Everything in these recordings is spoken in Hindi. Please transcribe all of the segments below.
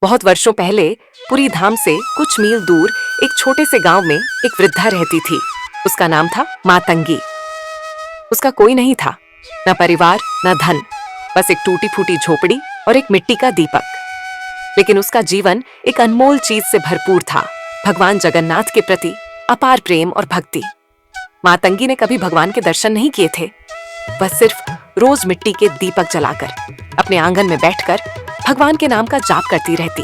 बहुत वर्षों पहले पुरी धाम से कुछ मील दूर एक छोटे से गांव में एक वृद्धा रहती थी। उसका नाम था मातंगी। उसका कोई नहीं था, न परिवार न धन, बस एक टूटी फूटी झोपड़ी और एक मिट्टी का दीपक। लेकिन उसका जीवन एक अनमोल चीज से भरपूर था, भगवान जगन्नाथ के प्रति अपार प्रेम और भक्ति। मातंगी ने कभी भगवान के दर्शन नहीं किए थे। वह सिर्फ रोज मिट्टी के दीपक जलाकर अपने आंगन में बैठकर भगवान के नाम का जाप करती रहती।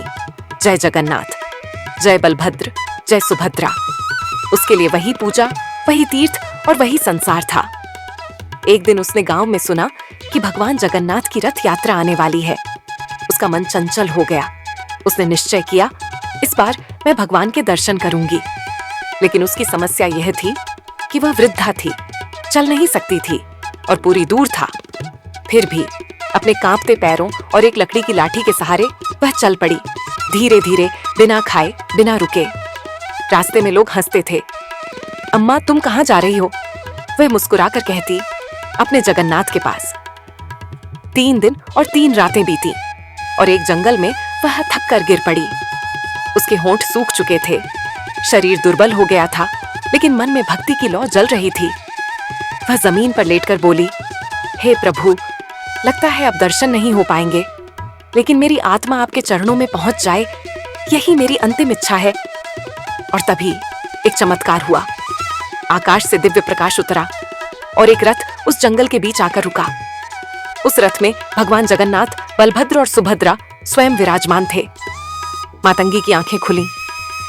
जय जगन्नाथ, जय बलभद्र, जय सुभद्रा। उसके लिए वही पूजा, वही तीर्थ और वही संसार था। एक दिन उसने गांव में सुना कि भगवान जगन्नाथ की रथ यात्रा आने वाली है। उसका मन चंचल हो गया। उसने निश्चय किया, इस बार मैं भगवान के दर्शन करूंगी। लेकिन उसकी समस्या यह थी कि वह वृद्धा थी, चल नहीं सकती थी और पूरी दूर था। फिर भी अपने कांपते पैरों और एक लकड़ी की लाठी के सहारे वह चल पड़ी, धीरे धीरे, बिना खाए बिना रुके। रास्ते में लोग हंसते थे। अम्मा, तुम कहाँ जा रही हो? वह मुस्कुराकर कहती, अपने जगन्नाथ के पास। 3 दिन और 3 रातें बीती और एक जंगल में वह थक कर गिर पड़ी। उसके होंठ सूख चुके थे, शरीर दुर्बल हो गया था, लेकिन मन में भक्ति की लौ जल रही थी। वह जमीन पर लेटकर बोली, हे प्रभु, लगता है अब दर्शन नहीं हो पाएंगे, लेकिन मेरी आत्मा आपके चरणों में पहुंच जाए, यही मेरी अंतिम इच्छा है। और तभी एक चमत्कार हुआ। आकाश से दिव्य प्रकाश उतरा और एक रथ उस जंगल के बीच आकर रुका। उस रथ में भगवान जगन्नाथ, बलभद्र और सुभद्रा स्वयं विराजमान थे। मातंगी की आंखें खुली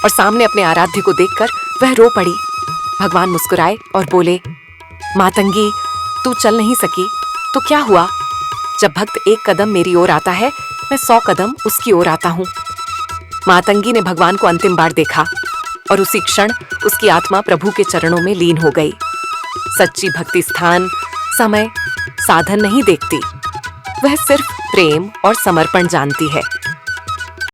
और सामने अपने आराध्य को देखकर वह रो पड़ी। भगवान मुस्कुराए और बोले, मातंगी, तू चल नहीं सकी तो क्या हुआ? जब भक्त एक कदम मेरी ओर आता है, मैं 100 कदम उसकी ओर आता हूँ। मातंगी ने भगवान को अंतिम बार देखा और उसी क्षण उसकी आत्मा प्रभु के चरणों में लीन हो गई। सच्ची भक्ति स्थान, समय, साधन नहीं देखती, वह सिर्फ प्रेम और समर्पण जानती है।